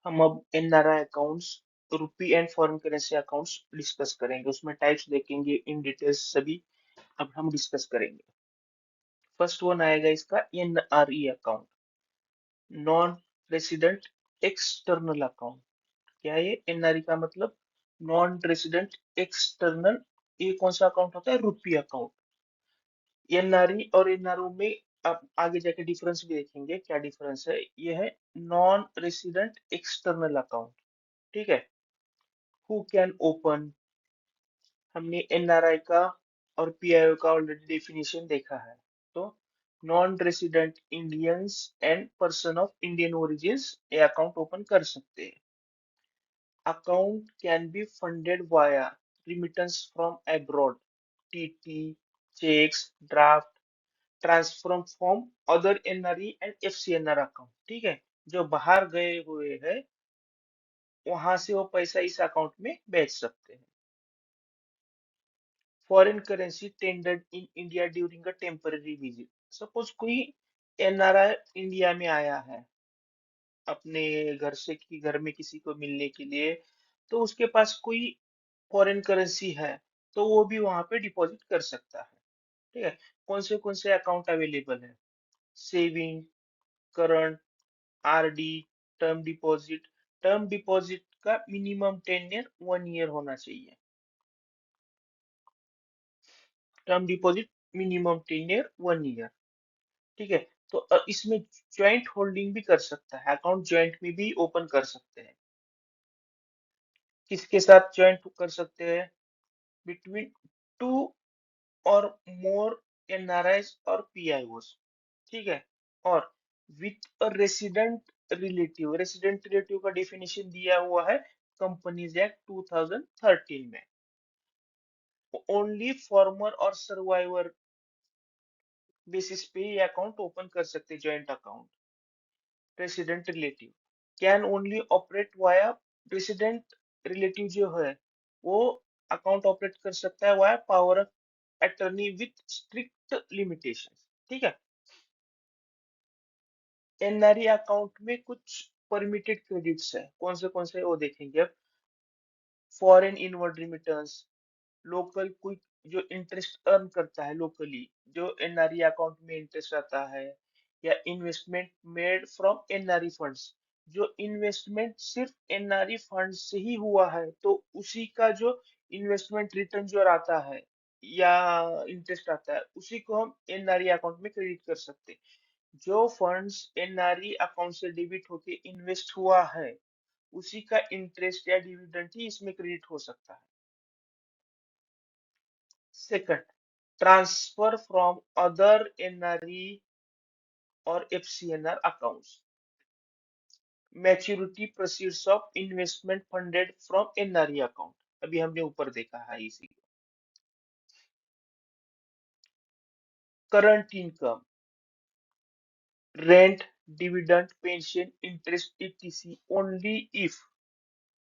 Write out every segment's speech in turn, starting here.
हम अब NRI accounts, rupee and foreign currency accounts discuss करेंगे। उसमें टाइप्स देखेंगे इन डिटेल्स सभी अब हम डिस्कस करेंगे। फर्स्ट वन आएगा इसका NRE account, non resident external account. क्या है ये? एनआरई का मतलब नॉन रेसिडेंट एक्सटर्नल। ये कौन सा अकाउंट होता है? रुपी अकाउंट। एनआरई और एनआरओ में आप आगे जाके डिफरेंस भी देखेंगे क्या डिफरेंस है। ये है नॉन रेसिडेंट एक्सटर्नल अकाउंट। ठीक है। हु कैन ओपन, हमने एनआरआई का और पीआईओ का ऑलरेडी डेफिनेशन देखा है। तो non resident Indians and person of Indian origin ये अकाउंट ओपन कर सकते हैं। Account can be funded via remittance from abroad, TT, cheques, draft, transfer from other NRE and FCNR account. ठीक है। जो बाहर गए हुए हैं वहां से वो पैसा इस अकाउंट में भेज सकते हैं। Foreign currency tendered in India during a temporary visit. Suppose कोई एनआरआई इंडिया में आया है अपने घर से कि घर में किसी को मिलने के लिए, तो उसके पास कोई फॉरेन करेंसी है तो वो भी वहां पे डिपॉजिट कर सकता है। ठीक है। कौन से अकाउंट अवेलेबल है? Saving, current, RD, term deposit. Term deposit का मिनिमम टेन्योर 1 ईयर होना चाहिए। Term deposit minimum tenure 1 year. ठीक है। तो इसमें ज्वाइंट होल्डिंग भी कर सकता है, अकाउंट ज्वाइंट में भी ओपन कर सकते हैं। किसके साथ ज्वाइंट कर सकते हैं? बिटवीन टू और मोर एनआरआईज और पीआईओस। ठीक है। और with a resident relative, resident relative का डेफिनेशन दिया हुआ है कंपनीज एक्ट 2013 में। ओनली फॉर्मर और सर्वाइवर बेसिस पे ये अकाउंट ओपन कर सकते हैं joint account. Resident relative can only operate via, resident relative जो है वो अकाउंट ऑपरेट कर सकता है via power of attorney with strict limitation. ठीक है। एनआरई अकाउंट में कुछ परमिटेड क्रेडिट्स है, कौन से वो देखेंगे अब। फॉरेन इनवर्ड रिमिटेंस, लोकल कोई जो इंटरेस्ट अर्न करता है लोकली, जो एनआरई अकाउंट में इंटरेस्ट आता है, या investment made from NRE funds, जो इन्वेस्टमेंट सिर्फ एनआरई फंड से ही हुआ है तो उसी का जो इन्वेस्टमेंट रिटर्न जो आता है या इंटरेस्ट आता है उसी को हम एनआरई अकाउंट में क्रेडिट कर सकते हैं। जो फंड्स एनआरई अकाउंट से डेबिट होके इन्वेस्ट हुआ है उसी का इंटरेस्ट या डिविडेंड ही इसमें क्रेडिट हो सकता है। Second, transfer from other NRE और FCNR accounts, maturity proceeds of investment funded from NRE account. अभी हमने ऊपर देखा है इसी। Current income, rent, dividend, pension, interest etc only if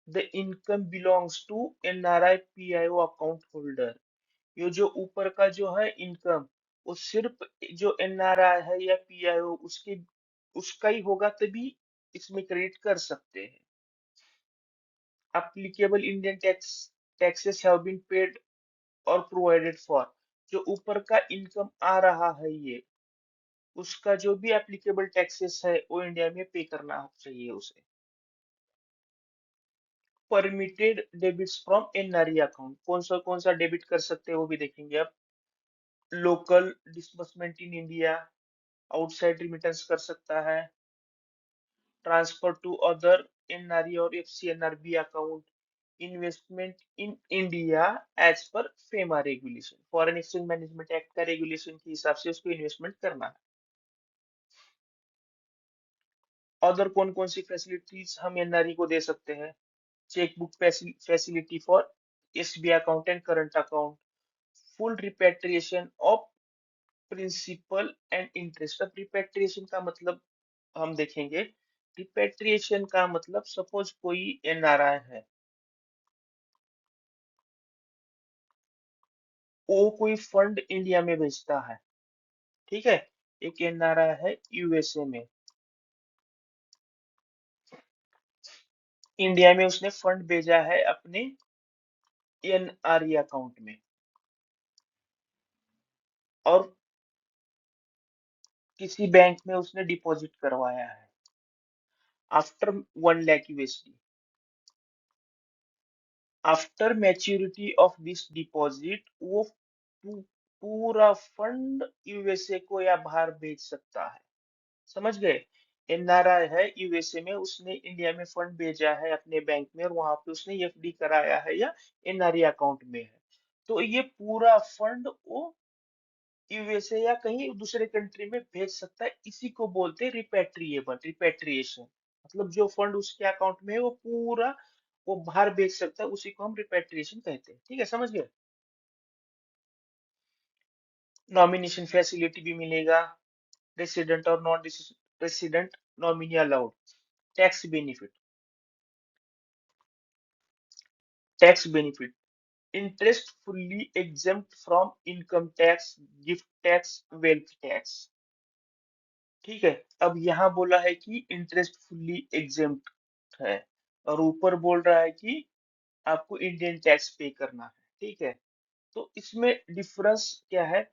the income belongs to NRI PIO account holder। ये जो ऊपर का जो है इनकम वो सिर्फ जो एनआरआई है या पीआईओ उसके उसका ही होगा तभी इसमें क्रेडिट कर सकते हैं। Applicable Indian taxes have been paid और प्रोवाइडेड फॉर, जो ऊपर का इनकम आ रहा है ये उसका जो भी एप्लीकेबल टैक्सेस है वो इंडिया में पे करना चाहिए उसे। Permitted debits from NRE account, कौन सा डेबिट कर सकते हैं वो भी देखेंगे अब। Local disbursement in India, outside remittance कर सकता है, ट्रांसफर टू अदर एनआरई और FCNRB account, investment in India as per FEMA regulation, foreign exchange management act का रेगुलेशन के हिसाब से उसको इन्वेस्टमेंट करना है। अदर कौन सी फैसिलिटीज हम एनआरई को दे सकते हैं? Chequebook facility for SBI account and current account, full repatriation of principal and interest. अब रिपेट्रिएशन का मतलब हम देखेंगे। रिपेट्रिएशन का मतलब सपोज कोई एनआरआई है, वो कोई फंड इंडिया में भेजता है। ठीक है। एक एनआरआई है यूएसए में, इंडिया में उसने फंड भेजा है अपने एनआरई अकाउंट में, और किसी बैंक में उसने डिपॉजिट करवाया है after 1 lakh USD. After maturity of this deposit वो पूरा फंड यूएसए को या बाहर भेज सकता है। समझ गए? एनआरआई है यूएसए में, उसने इंडिया में फंड भेजा है अपने बैंक में, और वहां पे उसने एफडी कराया है या एनआरई अकाउंट में है, तो ये पूरा फंड वो यूएसए या कहीं दूसरे कंट्री में भेज सकता है। इसी को बोलते हैं रिपेट्रिएबल, रिपेट्रिएशन। मतलब जो फंड उसके अकाउंट में है वो पूरा वो बाहर भेज सकता है, उसी को हम रिपेट्रिएशन कहते हैं। ठीक है, समझ गए? नॉमिनेशन फैसिलिटी भी मिलेगा, रेसिडेंट और non resident nominee allowed, tax benefit, tax benefit, interest fully exempt from income tax, gift tax, wealth tax. ठीक है, अब यहाँ बोला है कि इंटरेस्ट फुल्ली एग्जेम्प्ट है, और ऊपर बोल रहा है कि आपको इंडियन टैक्स पे करना है। ठीक है, तो इसमें डिफरेंस क्या है?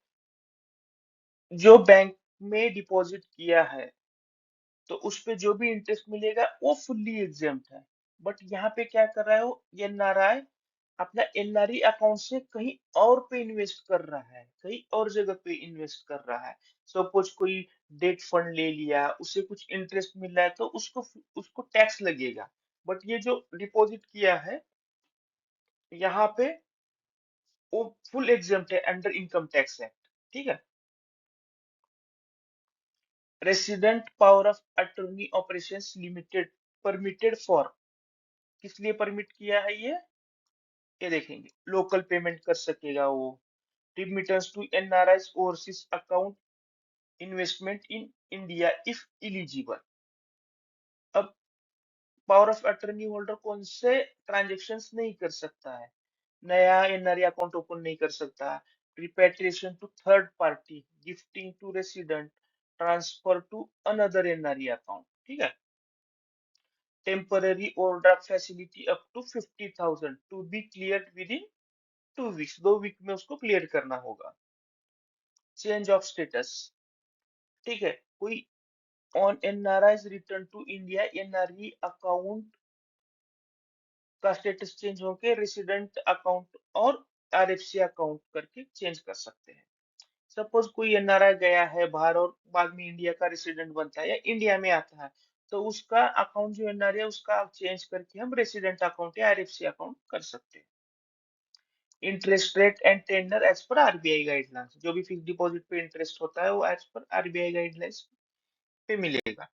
जो बैंक में डिपॉजिट किया है तो उस पे जो भी इंटरेस्ट मिलेगा वो फुल्ली एग्जेम्प्ट है। बट यहाँ पे क्या कर रहा है वो एनआरआई, अपना एनआरई अकाउंट से कहीं और पे इन्वेस्ट कर रहा है, कहीं और जगह पे इन्वेस्ट कर रहा है। सपोज कोई डेट फंड ले लिया, उसे कुछ इंटरेस्ट मिल रहा है तो उसको उसको टैक्स लगेगा। बट ये जो डिपॉजिट किया है यहाँ पे वो फुल एग्जेम्प्ट है अंडर इनकम टैक्स एक्ट। ठीक है, resident power of attorney operations limited permitted for, किस लिए परमिट किया है ये देखेंगे। लोकल पेमेंट कर सकेगा वो, remittance to NRI's overseas account, investment in India if eligible। अब पावर ऑफ अटर्नी होल्डर कौन से ट्रांजेक्शन्स नहीं कर सकता है? नया एनआरई अकाउंट ओपन नहीं कर सकता, repatriation to third party, gifting to resident, transfer to another NRE account. ठीक है, temporary overdraft facility up to 50,000 to be clear within 2 weeks, 2 week में उसको क्लियर करना होगा। चेंज ऑफ स्टेटस, ठीक है, कोई on NRIs return to India NRE account का स्टेटस चेंज होके रेसिडेंट अकाउंट और आरएफसी अकाउंट करके चेंज कर सकते हैं। सपोज कोई एनआरआई गया है बाहर और बाद में इंडिया का रेसिडेंट बनता है या इंडिया में आता है, तो उसका अकाउंट जो एनआरआई है उसका चेंज करके हम रेसिडेंट अकाउंट या आरएफसी अकाउंट कर सकते हैं। Interest rate and tenor as per RBI guidelines, जो भी फिक्स डिपॉजिट पे इंटरेस्ट होता है वो एज पर आरबीआई गाइडलाइंस पे मिलेगा।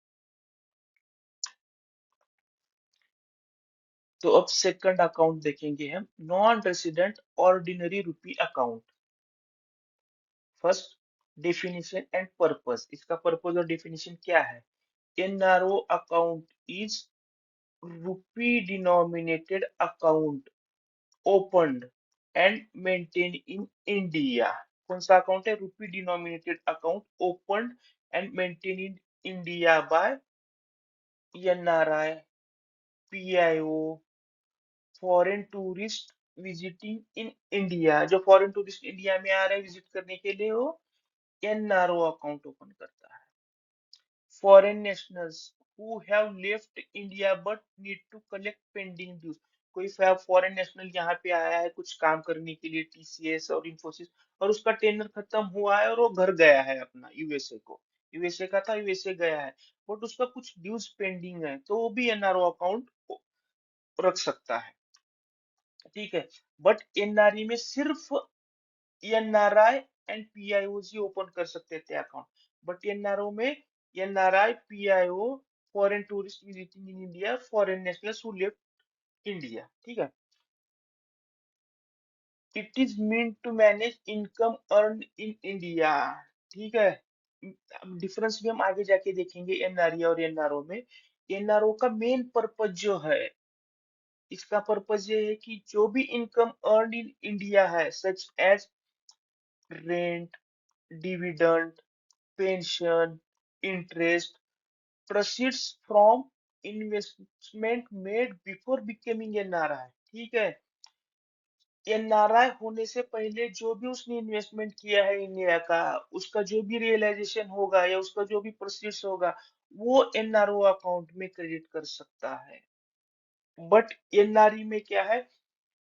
तो अब सेकंड अकाउंट देखेंगे हम, non resident ordinary rupee account. First, definition and purpose, इसका पर्पस और डेफिनेशन क्या है? NRO account is rupee denominated account opened and maintained in India। कौन सा अकाउंट है? Rupee denominated account opened and maintain in India by NRI, PIO, foreign tourist visiting in India. जो foreign tourist India में आ रहे हैं visit करने के लिए वो एनआरओ अकाउंट ओपन करता है। Foreign nationals who have left India but need to collect pending dues, कोई फॉरेन नेशनल यहाँ पे आया है कुछ काम करने के लिए टीसीएस और इंफोसिस, और उसका टेंडर खत्म हुआ है और वो घर गया है अपना यूएसए को, यूएसए का था यूएसए गया है, बट उसका कुछ ड्यूज पेंडिंग है तो वो भी एनआरओ अकाउंट रख सकता है। ठीक है, बट एनआरई में सिर्फ एनआरआई एंड पीआईओ ओपन कर सकते थे अकाउंट, बट एनआरओ में NRI, PIO, foreign tourist visiting in India, foreign nationals who live India. ठीक है, it is mean to manage income earn in India. ठीक है, डिफरेंस भी हम आगे जाके देखेंगे एनआरई और एनआरओ में। एनआरओ का मेन पर्पज जो है, इसका पर्पज ये है कि जो भी इनकम अर्न इन इंडिया है such as rent, dividend, pension, interest, proceeds from investment made before becoming NRI, ठीक है। एनआरआई होने से पहले जो भी उसने इन्वेस्टमेंट किया है इंडिया का, उसका जो भी रियलाइजेशन होगा या उसका जो भी प्रोसीड्स होगा, वो एनआरओ अकाउंट में क्रेडिट कर सकता है। बट एनआरई में क्या है,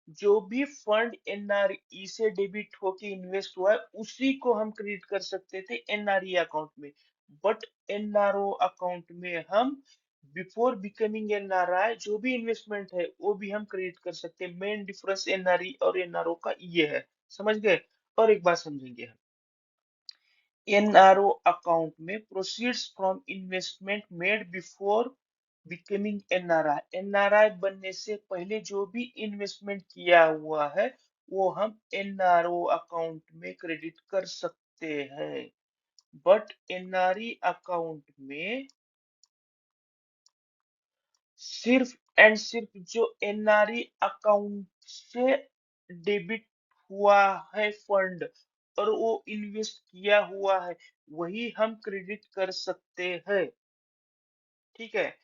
जो भी फंड एनआरई से डेबिट होके इन्वेस्ट हुआ है उसी को हम क्रेडिट कर सकते थे एनआरई अकाउंट में। बट एनआरओ अकाउंट में हम बिफोर बिकमिंग एनआरआई जो भी इन्वेस्टमेंट है वो भी हम क्रेडिट कर सकते हैं। मेन डिफरेंस एनआरई और एनआरओ का ये है, समझ गए। और एक बात समझेंगे हम, एनआरओ अकाउंट में proceeds from investment made before becoming NRI, NRI बनने से पहले जो भी इन्वेस्टमेंट किया हुआ है वो हम एनआरओ अकाउंट में क्रेडिट कर सकते हैं। बट एनआरई अकाउंट में सिर्फ एंड सिर्फ जो एनआरई अकाउंट से डेबिट हुआ है फंड और वो इन्वेस्ट किया हुआ है वही हम क्रेडिट कर सकते हैं, ठीक है।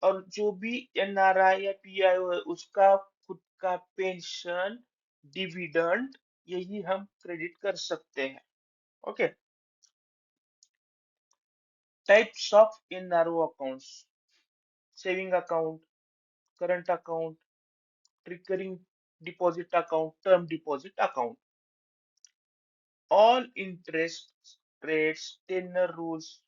और जो भी एनआरआई या पीआईओ है उसका खुद का पेंशन, डिविडेंड, यही हम क्रेडिट कर सकते हैं। Okay, types of NRO accounts: saving account, current account, recurring deposit account, term deposit account. All interest rates, tenure rules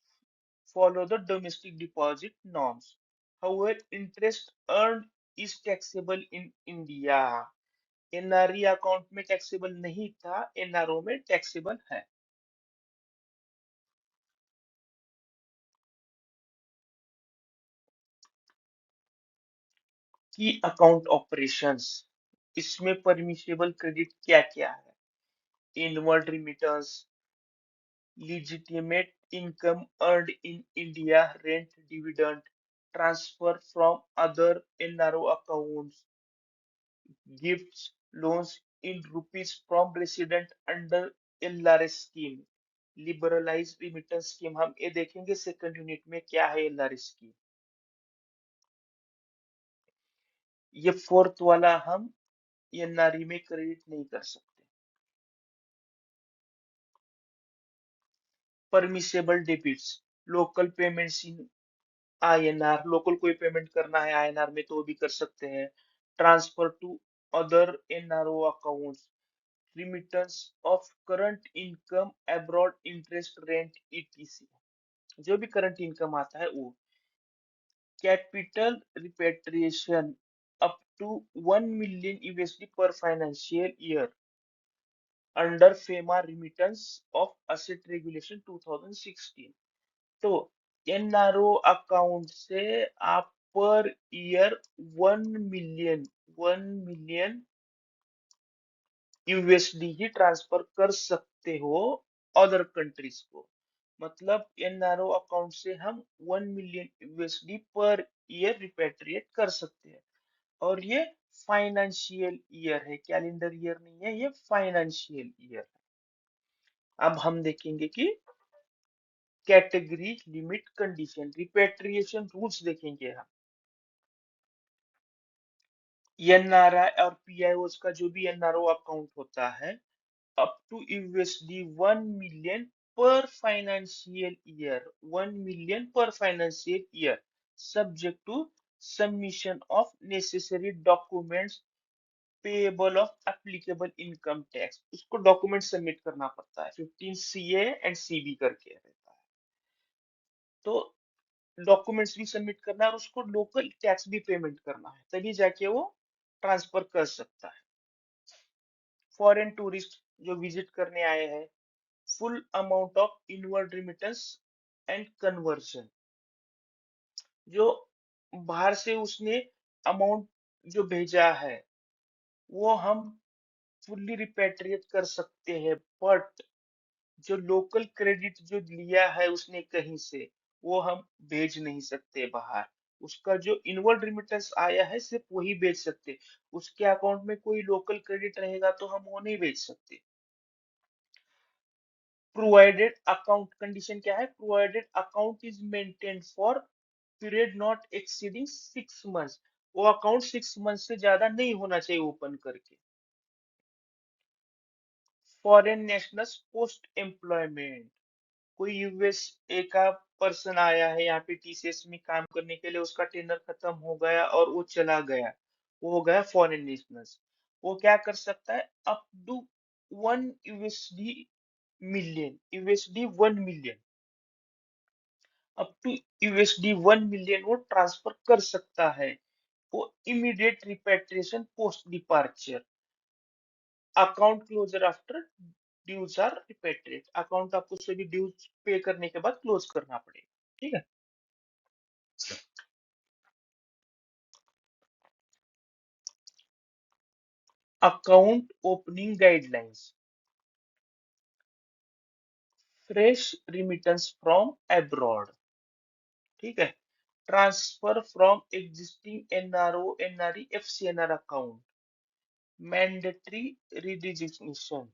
follow the domestic deposit norms. However, interest earned is taxable in India. NRE account में taxable नहीं था, NRO में taxable है। की account operations, इसमें permissible credit क्या क्या है? Inward remittance, legitimate income earned in India, rent, dividend, transfer from other NRO accounts, gifts, loans in rupees from resident under LRS scheme, liberalized remittance scheme। हम ये देखेंगे second unit में क्या है एलआरएस स्कीम। ये फोर्थ वाला हम NRE में क्रेडिट नहीं कर सकते। Permissible debits, local payments in INR, local कोई पेमेंट करना है आईएनआर में तो वो भी कर सकते हैं। Transfer to other NRO accounts, remittance of current income abroad, interest, rent, etc, जो भी करंट इनकम आता है वो। Capital repatriation up to 1 million USD per financial year under FEMA remittance of asset regulation 2016। तो एनआरओ अकाउंट से आप per year 1 million USD ही transfer कर सकते हो अदर कंट्रीज को। मतलब एनआरओ अकाउंट से हम 1 million USD per year repatriate कर सकते हैं। और ये फाइनेंशियल ईयर है, कैलेंडर ईयर नहीं है, ये फाइनेंशियल ईयर है। अब हम देखेंगे कि category, limit, condition, repatriation rules देखेंगे हम। एनआरआई और पीआईओ का जो भी एनआरओ अकाउंट होता है, up to USD 1 million per financial year, 1 million per financial year, subject to submission of necessary documents payable of applicable income tax. उसको document submit करना पड़ता है, 15 सीए एंड सीबी करके रहता है। तो डॉक्यूमेंट्स भी सबमिट करना है और उसको लोकल टैक्स भी पेमेंट करना है, तभी जाके वो ट्रांसफर कर सकता है। फॉरेन टूरिस्ट जो विजिट करने आए हैं, full amount of inward remittance and conversion, जो बाहर से उसने अमाउंट जो भेजा है वो हम फुल्ली रिपेट्रिएट कर सकते हैं। बट जो लोकल क्रेडिट जो लिया है उसने कहीं से, वो हम भेज नहीं सकते बाहर। उसका जो इनवर्ड रिमिटेंस आया है सिर्फ वही भेज सकते। उसके अकाउंट में कोई लोकल क्रेडिट रहेगा तो हम वो नहीं भेज सकते। प्रोवाइडेड अकाउंट कंडीशन क्या है? Provided account is maintain for period not exceeding 6 months, वो अकाउंट 6 मंथ से ज्यादा नहीं होना चाहिए ओपन करके। फॉरेन नेशनल्स पोस्ट एम्प्लॉयमेंट, कोई यूएसए का पर्सन आया है यहाँ पे टीसीएस में काम करने के लिए, उसका टेंडर खत्म हो गया और वो चला गया, वो हो गया फॉरेन नेशनल्स। वो क्या कर सकता है, up to 1 USD million, up to USD 1 million वो ट्रांसफर कर सकता है। वो immediate repatriation post departure, account closure after dues are repatriate, account आपको सभी ड्यूज पे करने के बाद क्लोज करना पड़ेगा। ठीक है। Account opening guidelines, fresh remittance from abroad, ठीक है, transfer from existing NRO NRE FCNR account, mandatory redesignation,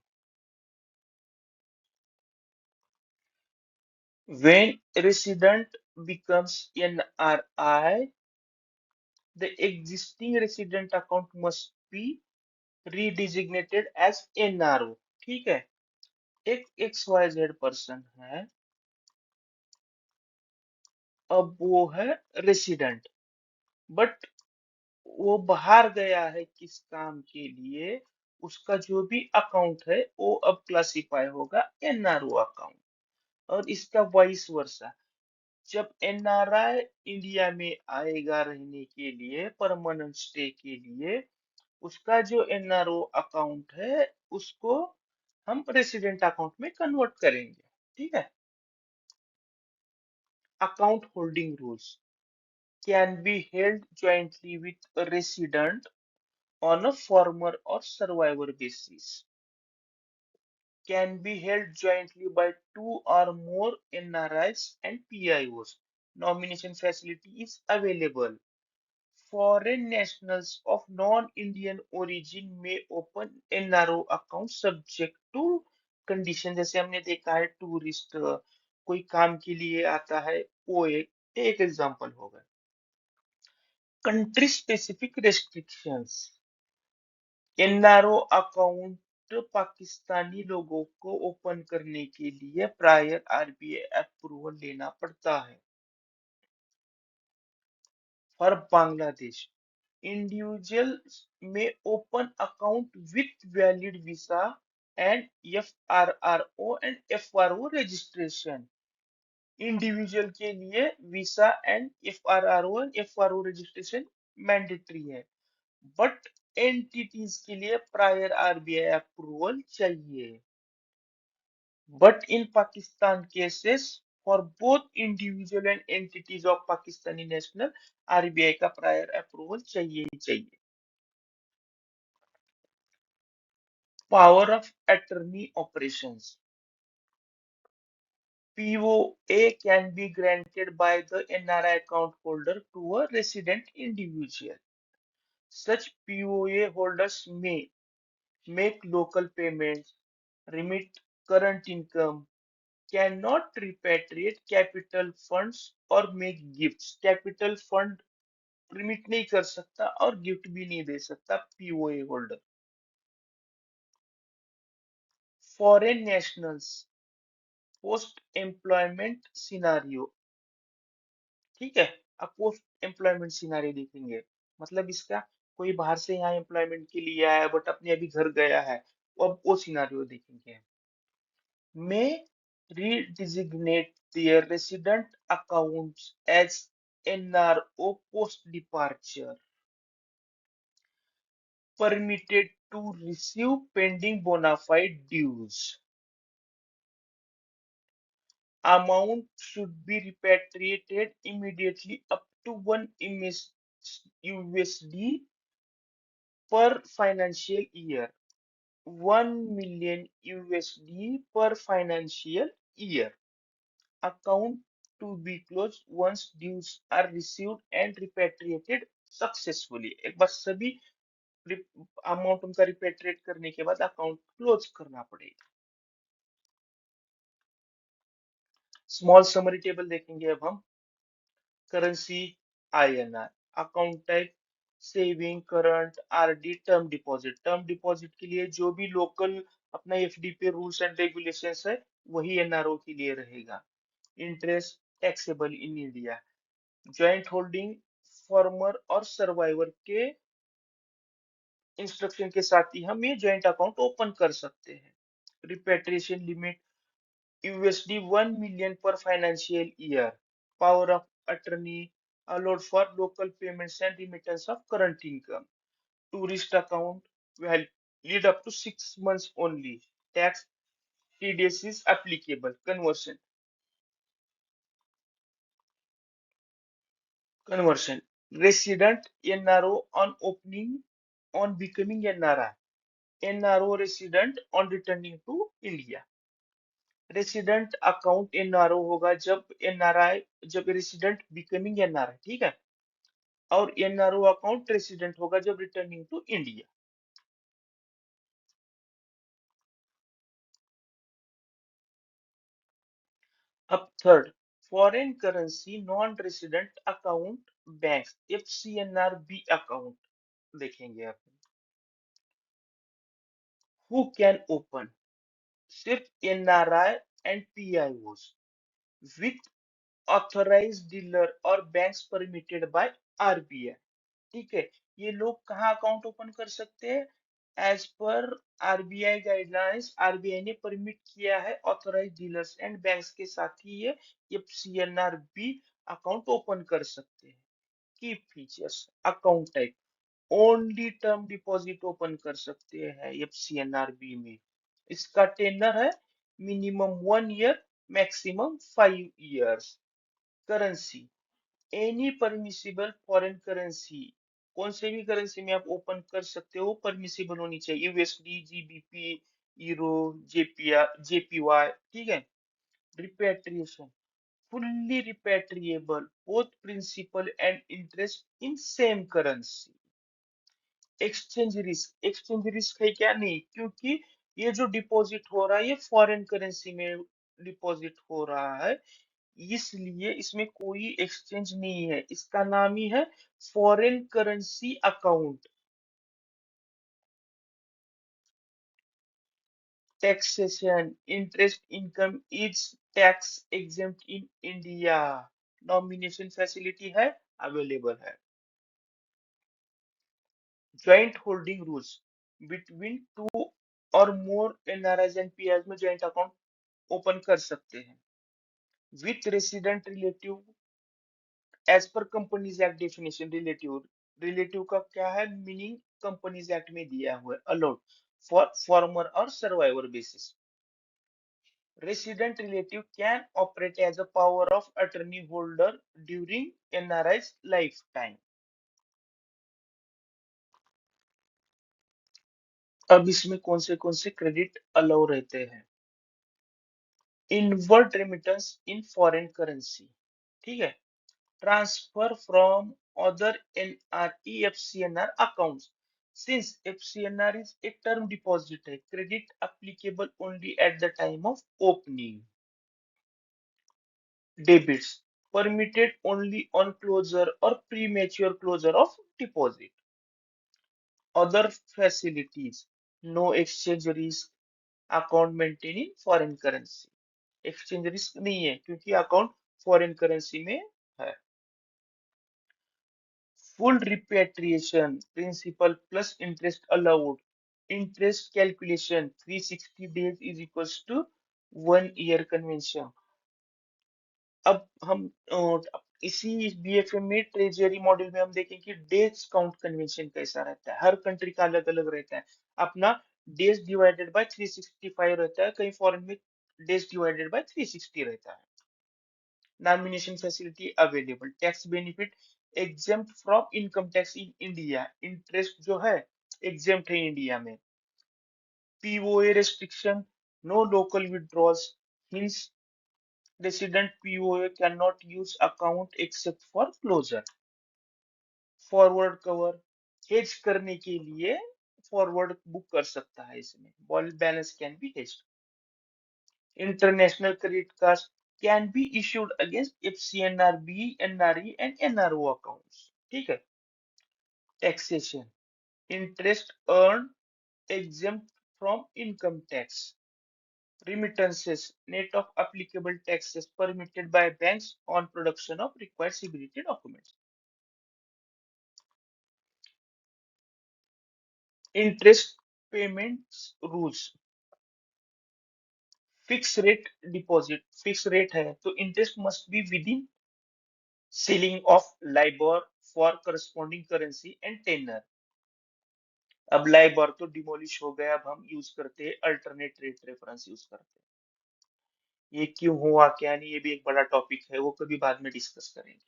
when resident becomes NRI, the existing resident account must be redesignated as NRO। ठीक है, एक XYZ पर्सन है, अब वो है resident, but वो बाहर गया है किस काम के लिए, उसका जो भी अकाउंट है वो अब क्लासिफाई होगा एनआरओ अकाउंट। और इसका वाइस वर्सा, जब एनआरआई इंडिया में आएगा रहने के लिए परमानेंट स्टे के लिए, उसका जो एनआरओ अकाउंट है उसको हम रेसिडेंट अकाउंट में कन्वर्ट करेंगे। ठीक है। Account holding rules, can be held jointly with resident on a former or survivor basis, can be held jointly by two or more NRIs and PIOs. Nomination facility is available. Foreign nationals of non-Indian origin may open NRO account subject to condition, जैसे हमने देखा है tourist कोई काम के लिए आता है, वो एक एग्जांपल होगा। Country specific restrictions, NRO account Pakistani लोगों को ओपन करने के लिए प्रायर आरबीआई अप्रूवल लेना पड़ता है। For Bangladesh, individuals may open account with valid visa and FRRO and FRO registration। Individual के लिए visa and FRRO and FRO registration mandatory है, बट एंटिटीज के लिए प्रायर आरबीआई अप्रूवल चाहिए। But in Pakistan cases, for both individual and entities of Pakistani national, RBI का prior approval चाहिए ही चाहिए। Power of attorney operations, POA can be granted by the NRI account holder to a resident individual. Such POA holders may make local payments, remit current income, cannot repatriate capital funds or make gifts। Capital fund remit नहीं कर सकता और gift भी नहीं दे सकता POA holder. Foreign nationals post employment scenario, ठीक है। अब पोस्ट एम्प्लॉयमेंट सिनारियो देखेंगे, मतलब इसका कोई बाहर से यहाँ एम्प्लॉयमेंट के लिए आया बट अपने अभी घर गया है, अब वो सिनारियो देखेंगे। May redesignate their resident accounts as NRO post departure, permitted to receive pending bona fide dues. Amount should be repatriated immediately up to 1 USD per financial year, 1 million USD per financial year. Account to be closed once dues are received and repatriated successfully। एक बार सभी amount उनका repatriate करने के बाद account close करना पड़ेगा। Small summary table देखेंगे अब हम। Currency INR, account type saving, current, RD, term deposit. Term deposit के लिए जो भी लोकल अपना एफडी पे रूल्स एंड रेगुलेशंस है वही एनआरओ के लिए रहेगा। Interest taxable in India. Joint holding farmer और सर्वाइवर के इंस्ट्रक्शन के साथ ही हम ये ज्वाइंट अकाउंट ओपन कर सकते हैं। Repatriation limit USD 1 million per financial year. Power of attorney allowed for local payments and remittance of current income. Tourist account valid up to 6 months only. Tax TDS is applicable. Conversion. Conversion. Resident NRO on opening on becoming NRI. NRO resident on returning to India. Resident account NRO होगा जब NRI, जब resident becoming NRI, ठीक है। और NRO account resident होगा जब returning to India. अब third, foreign currency non resident account bank, FCNRB account देखेंगे आप। Who can open? सिर्फ NRI and PIOs with authorised dealer और बैंक्स परमिटेड बाय आरबीआई। ठीक है, ये लोग कहाँ अकाउंट ओपन कर सकते हैं? As per RBI guidelines, RBI ने परमिट किया है ऑथराइज डीलर्स एंड बैंक्स के साथ ही ये एफसीएनआरबी अकाउंट ओपन कर सकते हैं। की features, account type only term deposit open कर सकते हैं एफसीएनआरबी में। इसका टेनर है minimum 1 year, maximum 5 years. Currency any permissible foreign currency, कौन से भी करेंसी में आप ओपन कर सकते हो, परमिसिबल होनी चाहिए। यूएसडी, जीबीपी, यूरो, जेपीवाई, ठीक है। Repatriation fully repatriable, both principal and interest in same currency. Exchange risk, exchange risk है क्या? नहीं, क्योंकि ये जो डिपॉजिट हो रहा है ये फॉरेन करेंसी में डिपॉजिट हो रहा है, इसलिए इसमें कोई एक्सचेंज नहीं है। इसका नाम ही है foreign currency account. Taxation, interest income is tax exempt in India. Nomination facility है, अवेलेबल है। Joint holding rules, between two और मोर एनआरआईज एंड पीआईज में ज्वाइंट अकाउंट ओपन कर सकते हैं। With resident relative as per companies act definition. Relative, relative का क्या है मीनिंग? कंपनीज एक्ट में दिया हुआ है। अलाउड फॉर फॉर्मर और survivor basis. Resident relative can operate as a power of attorney holder during NRIs life time. अब इसमें कौन से क्रेडिट अलाउ रहते हैं? Inward remittance in foreign currency, ठीक है। transfer from other NRE FCNR accounts. Since FCNR is a term deposit, credit applicable only at the time of opening. Debits permitted only on closure or premature closure of deposit. Other facilities, no exchange risk, account maintained in foreign currency. Exchange risk नहीं है क्योंकि account foreign currency में है। Full repatriation, principal plus interest allowed. Interest calculation 360 days is equals to 1 year convention. अब हम इसी BFM में treasury model में हम देखें कि डेज काउंट कन्वेंशन कैसा रहता है। हर कंट्री का अलग अलग रहता है। अपना डेज डिवाइडेड बाय 365 रहता है, कहीं फॉरेन में डेज डिवाइडेड बाय 360 रहता है। Nomination facility available. Tax benefit exempt from income tax in India. Interest जो है exempt है इंडिया में। POA restriction, no local withdrawals. Hence, resident POA cannot use account except for closure. Forward cover, hedge करने के लिए forward book कर सकता है इसमें। Balance can be hedged. International credit cards, can be issued against FCNRB, NRE and NRO accounts. ठीक है। Taxation, interest earn exempt from income tax. Remittances, net of applicable taxes permitted by banks on production of required CBDT documents. Interest payments rules. Fixed rate deposit. Fixed rate है तो interest must be within ceiling of LIBOR for corresponding currency and tenor. अब LIBOR तो demolish हो गया, अब हम use करते हैं अल्टरनेट रेट रेफरेंस यूज करते हैं। ये क्यों हुआ क्या नहीं, ये भी एक बड़ा टॉपिक है, वो कभी बाद में डिस्कस करेंगे।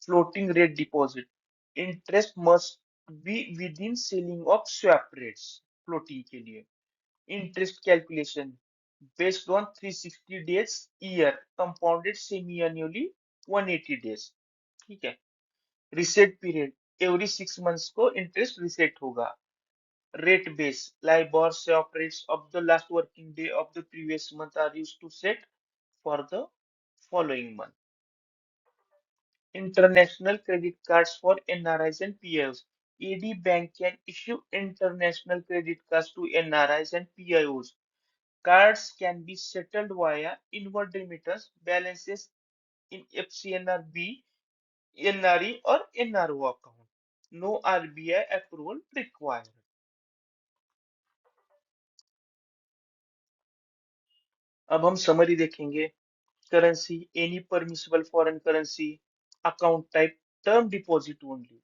Floating rate deposit, interest must be within ceiling of swap rates. Floating के लिए interest calculation based on 360 days year, compounded semi annually 180 days. ठीक है। रिसेट पीरियड, एवरी 6 मंथ्स को इंटरेस्ट रिसेट होगा। Rate base, LIBOR swap rates of the last working day of the previous month are used to set for the following month. International credit cards for NRIs and PIOs. AD Bank can issue international credit cards to NRIs and PIOs. Cards can be settled via inward remittance balances in FCNRB, NRE or NRO account. No RBI approval required. अब हम summary देखेंगे। Currency, any permissible foreign currency, account type term deposit only,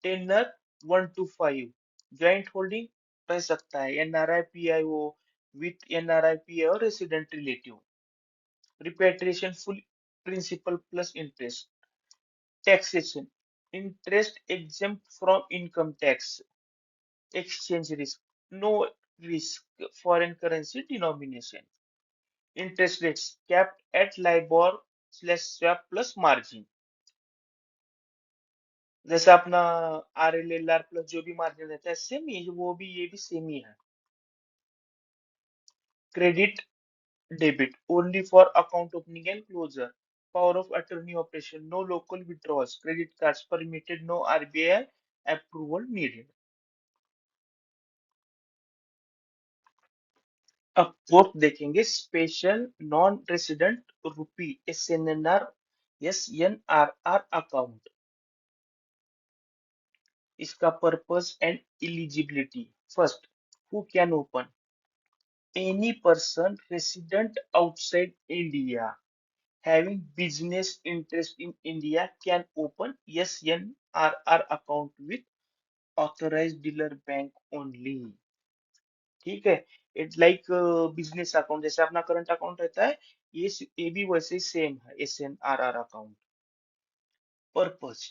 tenor 1 to 5, joint holding रह सकता है NRI PIO with NRI PIO resident relative, repatriation full principal plus interest, taxation, interest exempt from income tax, exchange risk, no risk foreign currency denomination, interest rates capped at LIBOR/swap plus margin। जैसे अपना RLLR plus जो भी margin रहता है same ही, वो भी ये भी सेम ही है। Credit debit only for account opening and closure, power of attorney operation, no local withdrawals, credit cards permitted, no RBI approval needed. अब फोर्थ देखेंगे, special non resident rupee SNNR SNRR account. इसका purpose and eligibility. First, who can open, any person resident outside India having business interest in India can open SNRR account with authorized dealer bank only। ठीक है। It's like business account, जैसे अपना current account रहता है, ये भी वैसे ही same है SNRR account. Purpose: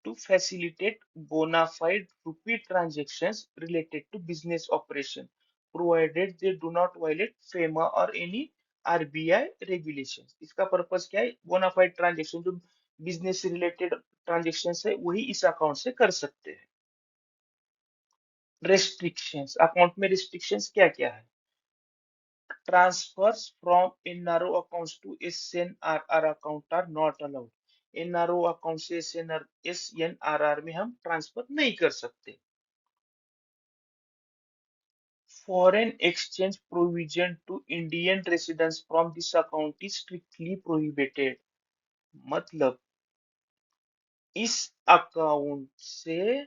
to facilitate bona fide rupee transactions related to business operation, provided they do not violate FEMA or any RBI regulations। इसका पर्पस क्या है? बोना फाइड ट्रांजेक्शन, जो बिजनेस से रिलेटेड ट्रांजेक्शन है वही इस अकाउंट से कर सकते हैं। रेस्ट्रिक्शंस, अकाउंट में रिस्ट्रिक्शंस क्या क्या है? Transfers from NRO accounts to SNRR account are not allowed। NRO account से SNRR में हम ट्रांसफर नहीं कर सकते। Foreign exchange provision to Indian residents from this account is strictly prohibited। मतलब इस अकाउंट से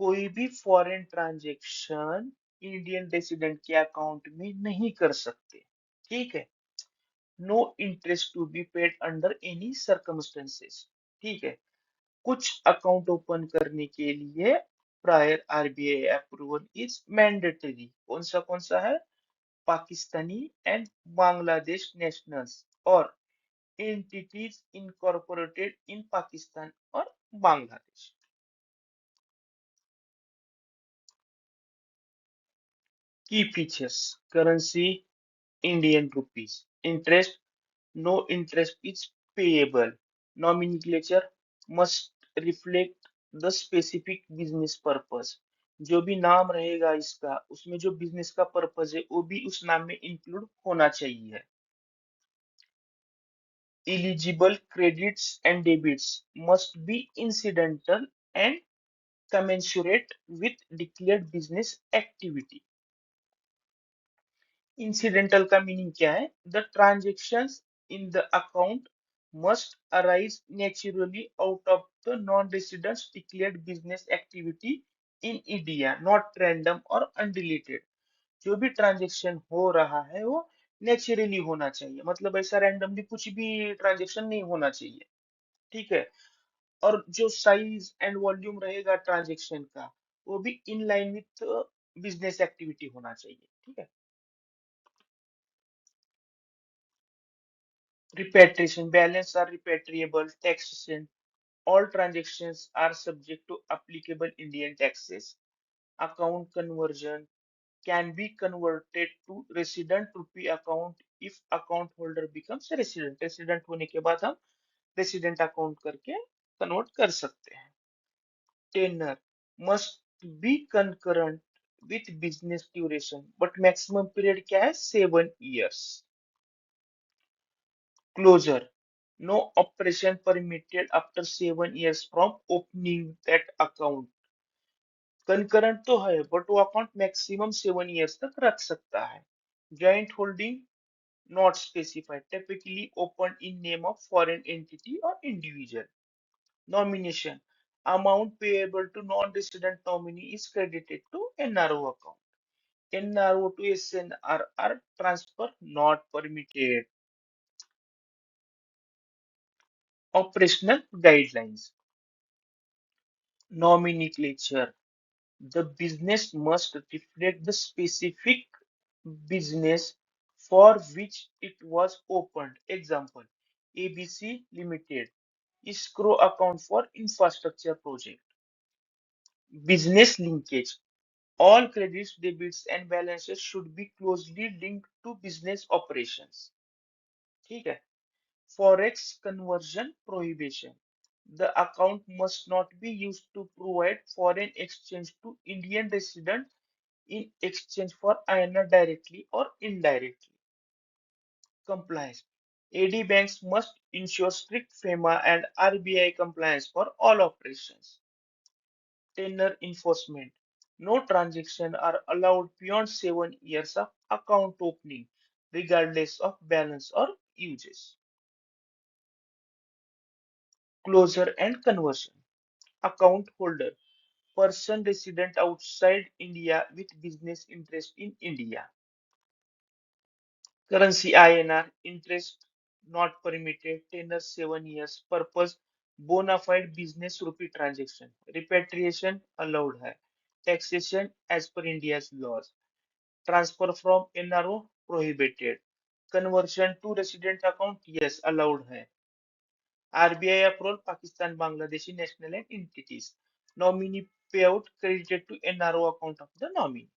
कोई भी फॉरेन ट्रांजैक्शन इंडियन रेसिडेंट के अकाउंट में नहीं कर सकते। ठीक है। No interest to be paid under any circumstances. ठीक है। कुछ अकाउंट ओपन करने के लिए prior RBI approval is mandatory. कौन सा है? पाकिस्तानी एंड बांग्लादेश नेशनल्स और एंटिटीज इनकॉर्पोरेटेड इन पाकिस्तान और बांग्लादेश। की features, currency Indian rupees, interest no interest is payable, nomenclature must reflect the specific business purpose। जो भी नाम रहेगा इसका, उसमें जो बिजनेस का पर्पस है वो भी उस नाम में इंक्लूड होना चाहिए। Eligible credits and debits must be incidental and commensurate with declared business activity. Incidental का मीनिंग क्या है? The transactions in the account must arise naturally out of the non-residents declared business activity in India, not random or undeleted. जो भी transaction हो रहा है वो naturally होना चाहिए, मतलब ऐसा रैंडमली कुछ भी ट्रांजेक्शन नहीं होना चाहिए। ठीक है। और जो साइज एंड वॉल्यूम रहेगा ट्रांजेक्शन का वो भी in line with business activity होना चाहिए। ठीक है। Repatriation balance are repatriable. Taxation. All transactions are subject to applicable Indian taxes. Account conversion can be converted to resident rupee account if account holder becomes a resident. Resident होने के बाद हम resident account करके convert कर सकते हैं. Tenure must be concurrent with business duration, but maximum period क्या है? 7 years. Closure. No operation permitted after 7 years from opening that account. Concurrent तो है बट वो अकाउंट मैक्सिमम 7 years तक रख सकता है। Joint holding not specified, typically open in name of foreign entity और individual. Nomination amount payable to non resident nominee is credited to NRO account. NRO to SNRR transfer not permitted. Operational guidelines nomenclature. The business must reflect the specific business for which it was opened. Example, ABC Limited, escrow account for infrastructure project. Business linkage. All credits, debits and balances should be closely linked to business operations. ठीक है? Forex conversion prohibition. The account must not be used to provide foreign exchange to Indian residents in exchange for INR directly or indirectly. Compliance. AD banks must ensure strict FEMA and RBI compliance for all operations. Tenor enforcement. No transactions are allowed beyond 7 years of account opening, regardless of balance or uses. Closure and conversion. Account holder. Person resident outside India with business interest in India. Currency INR, interest not permitted, tenor 7 years, purpose bona fide business rupee transaction, repatriation allowed है, taxation as per India's laws, transfer from NRO prohibited, conversion to resident account yes allowed है, RBI approval Pakistan Bangladeshi national and entities, nominee payout credited to NRO account of the nominee.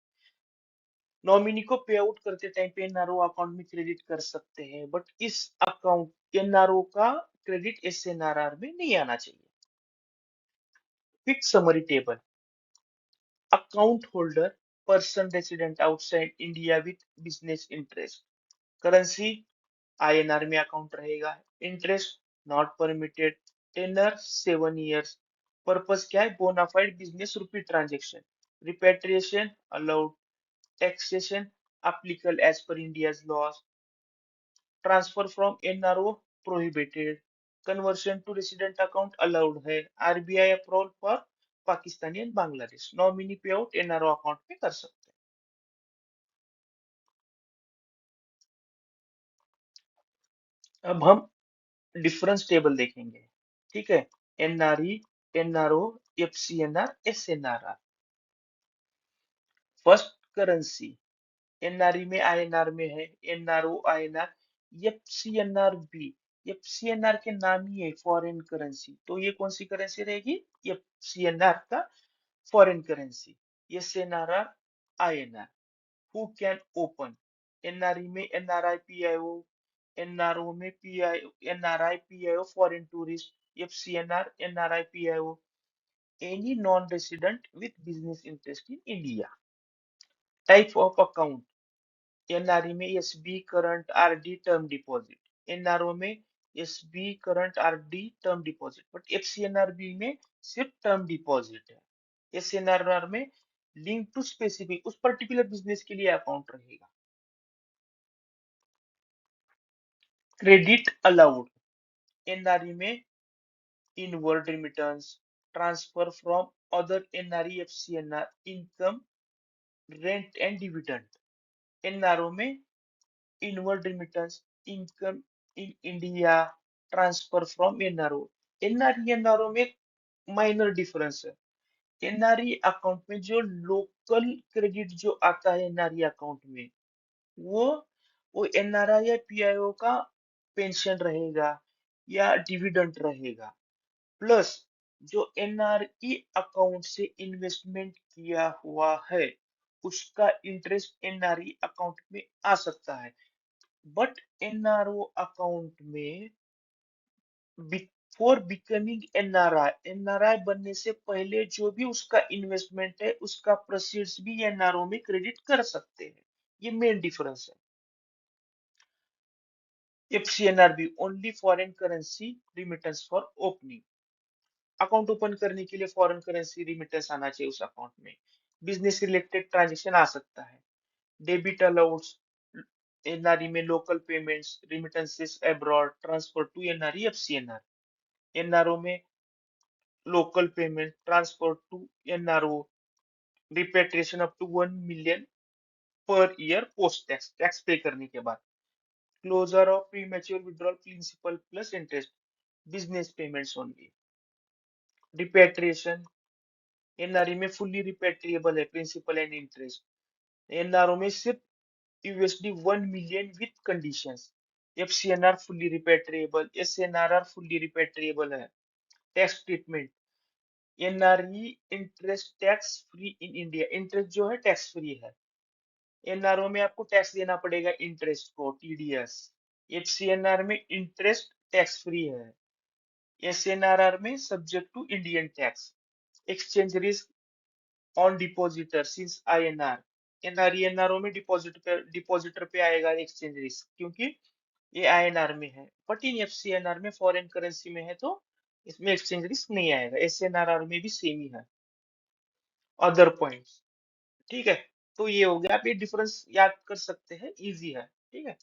Nominee को पे out करते time पे NRO account में credit कर सकते हैं but इस अकाउंट एनआरओ का क्रेडिट एसएनआरआर में नहीं आना चाहिए। Quick summary table. Account holder person resident outside India with business interest. Currency INR में अकाउंट रहेगा। Interest not permitted. Tenor 7 years। Purpose क्या है? Bona fide business rupee transaction. Repatriation allowed. Taxation applicable as per India's laws. Transfer from NRO prohibited. Conversion to resident account allowed है। RBI approval for Pakistani and Bangladesh. Nominee पे out NRO account में कर सकते हैं। अब हम डिफरेंस टेबल देखेंगे। ठीक है। NRE, NRO, FCNR, SNRR. First currency. NRE में आईएनआर में है, एनआरओ आईएनआर, एफसीएनआर भी। एफसीएनआर के नाम ही है फॉरेन करेंसी, तो ये कौन सी करेंसी रहेगी? एफसीएनआर का foreign currency. SNRR INR. Who can open? NRE में एनआरआई पीआईओ, एनआरओ में PI NRI PIO foreign tourist, FCNR NRI PIO any non resident with business interest in India. Type of account. NRE में SB, current, RD, term deposit. NRO में SB current RD term deposit, but FCNRB में सिर्फ term deposit है। SNRR में link to specific उस particular business के लिए account रहेगा। क्रेडिट अलाउड, एनआरई में inward remittance, transfer from other NRE FCNR, income, rent and dividend. NRO में inward remittance, income in India, transfer from NRO. NRE NRO में minor difference है। NRE account में जो local credit जो आता है NRE account में, वो वो एनआरआई या पीआईओ का पेंशन रहेगा या डिविडेंड रहेगा, प्लस जो एनआरई अकाउंट से इन्वेस्टमेंट किया हुआ है उसका इंटरेस्ट एनआरई अकाउंट में आ सकता है। बट एनआरओ अकाउंट में बिफोर बिकमिंग एनआरआई, एनआरआई बनने से पहले जो भी उसका इन्वेस्टमेंट है उसका प्रोसीड्स भी एनआरओ में क्रेडिट कर सकते हैं। ये मेन डिफरेंस है। FCNRB only foreign currency remittance for opening, account open करने के लिए फॉरेन करेंसी रिमिटेंस आना चाहिए उस अकाउंट में। बिजनेस रिलेटेड ट्रांजेक्शन आ सकता है। डेबिट अलाउड्स, एनआरई में local payments, remittances abroad, transfer to NRE FCNR. NRO में local payment, transfer to NRO, repatriation up to 1 million per year post tax, tax pay करने के बाद। Closure of premature withdrawal principal plus interest, business payments only. Repatriation, NRE में fully repatriable है principal and interest. NRO में सिर्फ USD 1 million with conditions. FCNR fully repatriable, SNRR fully repatriable है। Tax treatment, NRE interest tax free in India, interest जो है tax free है। NRO में आपको टैक्स देना पड़ेगा इंटरेस्ट को, टीडीएस। एफसीएनआर में इंटरेस्ट टैक्स फ्री है। एसएनआरआर में subject to Indian tax. Exchange risk on depositor since INR, NRE NRO में डिपॉजिटर पे आएगा एक्सचेंज रिस्क क्योंकि ये आईएनआर में है, बट इन एफसीएनआर में फॉरेन करेंसी में है तो इसमें एक्सचेंज रिस्क नहीं आएगा। एसएनआरआर में भी सेम ही है। अदर पॉइंट्स, ठीक है। तो ये हो गया, आप ये डिफरेंस याद कर सकते हैं, इजी है, ठीक है।